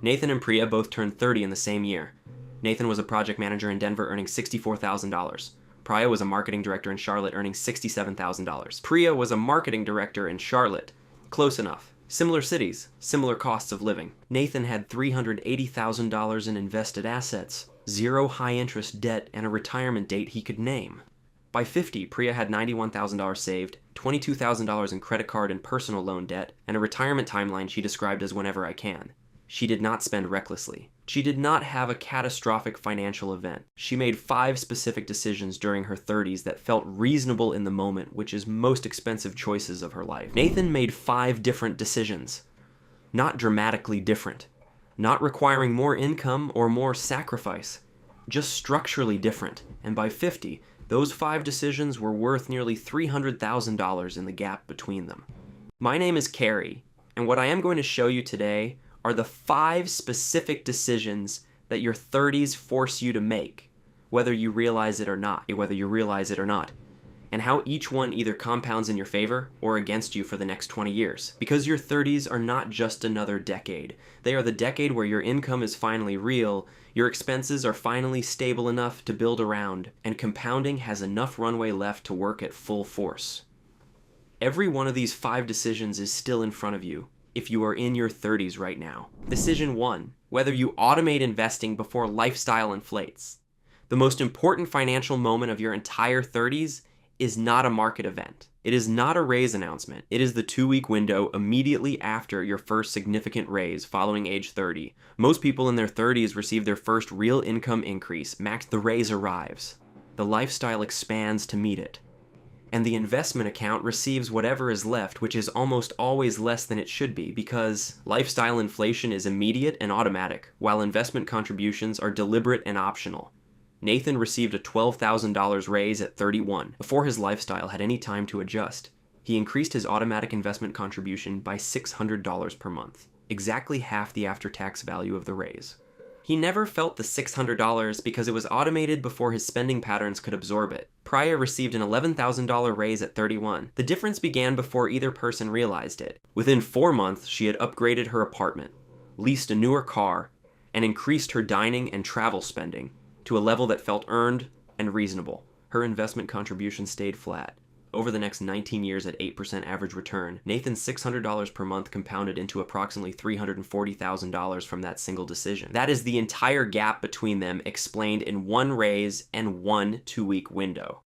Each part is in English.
Nathan and Priya both turned 30 in the same year. Nathan was a project manager in Denver earning $64,000. Priya was a marketing director in Charlotte earning $67,000. Priya was a marketing director in Charlotte. Close enough. Similar cities, similar costs of living. Nathan had $380,000 in invested assets, zero high-interest debt, and a retirement date he could name. By 50, Priya had $91,000 saved, $22,000 in credit card and personal loan debt, and a retirement timeline she described as whenever I can. She did not spend recklessly. She did not have a catastrophic financial event. She made 5 specific decisions during her 30s that felt reasonable in the moment, which is most expensive choices of her life. Nathan made 5 different decisions. Not dramatically different. Not requiring more income or more sacrifice. Just structurally different. And by 50, those 5 decisions were worth nearly $300,000 in the gap between them. My name is Carey, and what I am going to show you today are the 5 specific decisions that your 30s force you to make, whether you realize it or not, and how each one either compounds in your favor or against you for the next 20 years. Because your 30s are not just another decade. They are the decade where your income is finally real, your expenses are finally stable enough to build around, and compounding has enough runway left to work at full force. Every one of these 5 decisions is still in front of you, if you are in your 30s right now. Decision 1, whether you automate investing before lifestyle inflates. The most important financial moment of your entire 30s is not a market event. It is not a raise announcement. It is the 2-week window immediately after your first significant raise following age 30. Most people in their 30s receive their first real income increase. The raise arrives. The lifestyle expands to meet it. And the investment account receives whatever is left, which is almost always less than it should be, because lifestyle inflation is immediate and automatic, while investment contributions are deliberate and optional. Nathan received a $12,000 raise at 31, before his lifestyle had any time to adjust. He increased his automatic investment contribution by $600 per month, exactly half the after-tax value of the raise. He never felt the $600 because it was automated before his spending patterns could absorb it. Priya received an $11,000 raise at 31. The difference began before either person realized it. Within 4 months, she had upgraded her apartment, leased a newer car, and increased her dining and travel spending to a level that felt earned and reasonable. Her investment contribution stayed flat. Over the next 19 years at 8% average return, Nathan's $600 per month compounded into approximately $340,000 from that single decision. That is the entire gap between them explained in 1 raise and 1 2-week window.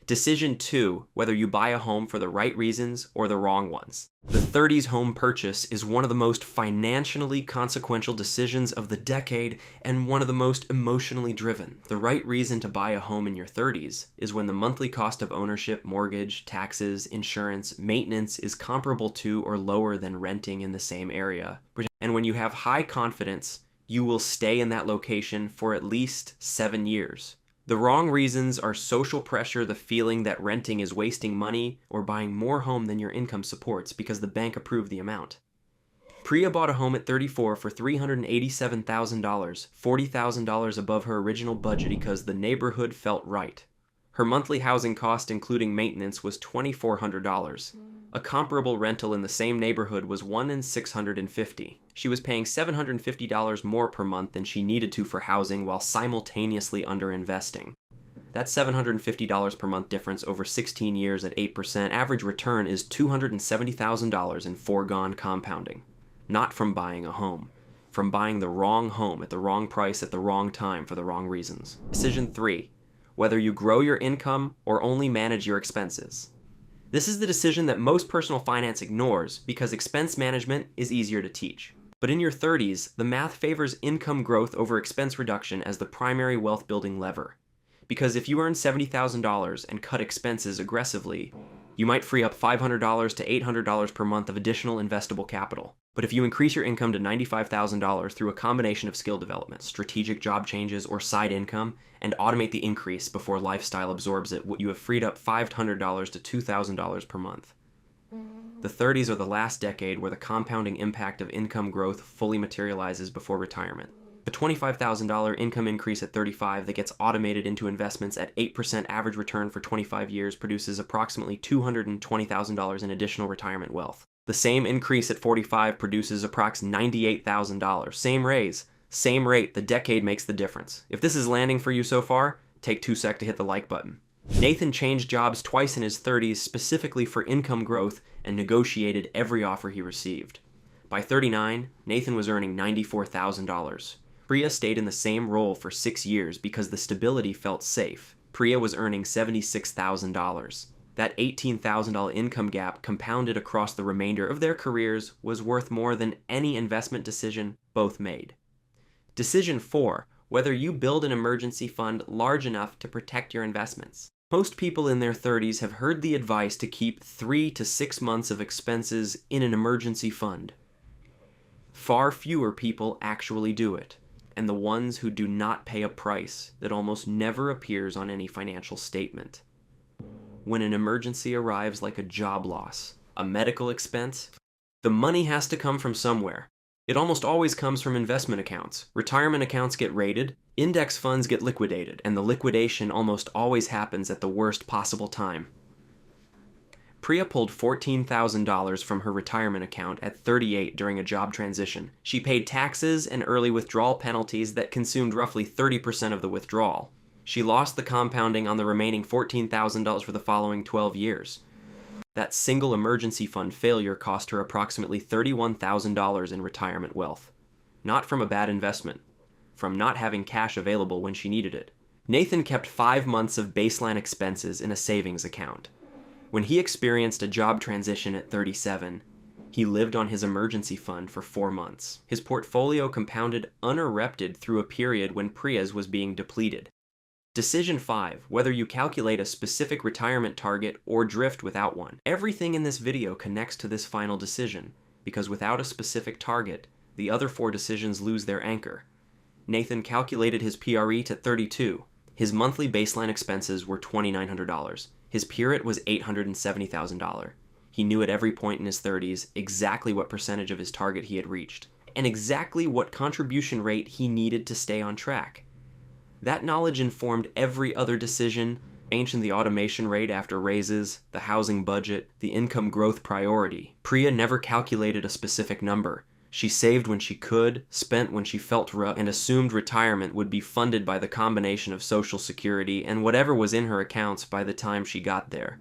Decision 2, whether you buy a home for the right reasons or the wrong ones. The 30s home purchase is one of the most financially consequential decisions of the decade and one of the most emotionally driven. The right reason to buy a home in your 30s is when the monthly cost of ownership, mortgage, taxes, insurance, maintenance is comparable to or lower than renting in the same area. And when you have high confidence, you will stay in that location for at least 7 years. The wrong reasons are social pressure, the feeling that renting is wasting money, or buying more home than your income supports because the bank approved the amount. Priya bought a home at 34 for $387,000, $40,000 above her original budget because the neighborhood felt right. Her monthly housing cost, including maintenance, was $2,400. A comparable rental in the same neighborhood was $1,650. She was paying $750 more per month than she needed to for housing while simultaneously underinvesting. That $750 per month difference over 16 years at 8% average return is $270,000 in foregone compounding. Not from buying a home. From buying the wrong home at the wrong price at the wrong time for the wrong reasons. Decision 3. Whether you grow your income or only manage your expenses. This is the decision that most personal finance ignores because expense management is easier to teach. But in your 30s, the math favors income growth over expense reduction as the primary wealth building lever. Because if you earn $70,000 and cut expenses aggressively, you might free up $500 to $800 per month of additional investable capital. But if you increase your income to $95,000 through a combination of skill development, strategic job changes, or side income, and automate the increase before lifestyle absorbs it, you have freed up $500 to $2,000 per month. The 30s are the last decade where the compounding impact of income growth fully materializes before retirement. A $25,000 income increase at 35 that gets automated into investments at 8% average return for 25 years produces approximately $220,000 in additional retirement wealth. The same increase at 45 produces approx $98,000. Same raise, same rate, the decade makes the difference. If this is landing for you so far, take 2 seconds to hit the like button. Nathan changed jobs twice in his 30s specifically for income growth and negotiated every offer he received. By 39, Nathan was earning $94,000. Priya stayed in the same role for 6 years because the stability felt safe. Priya was earning $76,000. That $18,000 income gap compounded across the remainder of their careers was worth more than any investment decision both made. Decision 4. Whether you build an emergency fund large enough to protect your investments. Most people in their 30s have heard the advice to keep 3 to 6 months of expenses in an emergency fund. Far fewer people actually do it, and the ones who do not pay a price that almost never appears on any financial statement. When an emergency arrives like a job loss, a medical expense, the money has to come from somewhere. It almost always comes from investment accounts. Retirement accounts get raided, index funds get liquidated, and the liquidation almost always happens at the worst possible time. Priya pulled $14,000 from her retirement account at 38 during a job transition. She paid taxes and early withdrawal penalties that consumed roughly 30% of the withdrawal. She lost the compounding on the remaining $14,000 for the following 12 years. That single emergency fund failure cost her approximately $31,000 in retirement wealth. Not from a bad investment, from not having cash available when she needed it. Nathan kept 5 months of baseline expenses in a savings account. When he experienced a job transition at 37, he lived on his emergency fund for 4 months. His portfolio compounded uninterrupted through a period when Priya's was being depleted. Decision 5. Whether you calculate a specific retirement target or drift without one. Everything in this video connects to this final decision, because without a specific target, the other 4 decisions lose their anchor. Nathan calculated his PRE to 32. His monthly baseline expenses were $2,900. His PIRET was $870,000. He knew at every point in his 30s exactly what percentage of his target he had reached, and exactly what contribution rate he needed to stay on track. That knowledge informed every other decision, changing the automation rate after raises, the housing budget, the income growth priority. Priya never calculated a specific number. She saved when she could, spent when she felt rough, and assumed retirement would be funded by the combination of Social Security and whatever was in her accounts by the time she got there.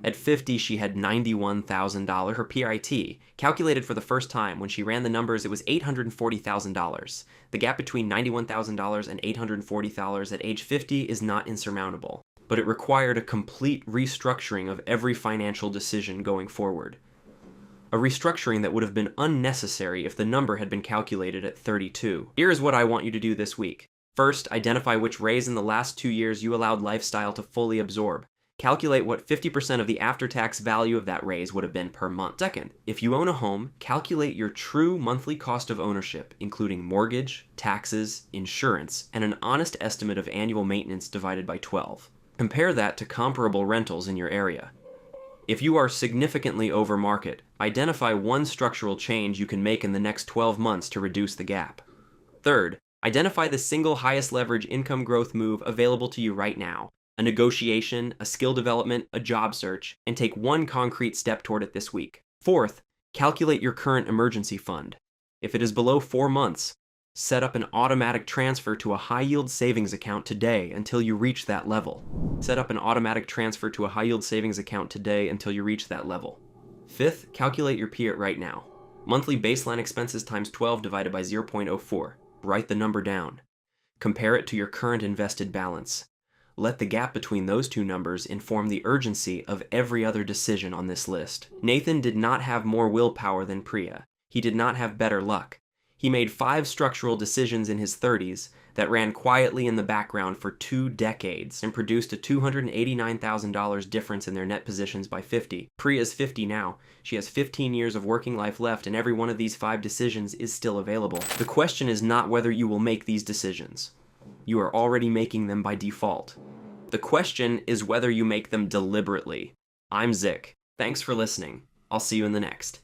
At 50, she had $91,000. Her PIT, calculated for the first time, when she ran the numbers, it was $840,000. The gap between $91,000 and $840,000 at age 50 is not insurmountable, but it required a complete restructuring of every financial decision going forward. A restructuring that would have been unnecessary if the number had been calculated at 32. Here is what I want you to do this week. First, identify which raise in the last 2 years you allowed lifestyle to fully absorb. Calculate what 50% of the after-tax value of that raise would have been per month. Second, if you own a home, calculate your true monthly cost of ownership, including mortgage, taxes, insurance, and an honest estimate of annual maintenance divided by 12. Compare that to comparable rentals in your area. If you are significantly over market, identify one structural change you can make in the next 12 months to reduce the gap. Third, identify the single highest leverage income growth move available to you right now. A negotiation, a skill development, a job search, and take one concrete step toward it this week. Fourth, calculate your current emergency fund. If it is below 4 months, set up an automatic transfer to a high-yield savings account today until you reach that level. Set up an automatic transfer to a high-yield savings account today until you reach that level. Fifth, calculate your PIRET right now. Monthly baseline expenses times 12 divided by 0.04. Write the number down. Compare it to your current invested balance. Let the gap between those two numbers inform the urgency of every other decision on this list. Nathan did not have more willpower than Priya. He did not have better luck. He made 5 structural decisions in his 30s that ran quietly in the background for 2 decades and produced a $289,000 difference in their net positions by 50. Priya's 50 now. She has 15 years of working life left, and every one of these 5 decisions is still available. The question is not whether you will make these decisions. You are already making them by default. The question is whether you make them deliberately. I'm Zik. Thanks for listening. I'll see you in the next.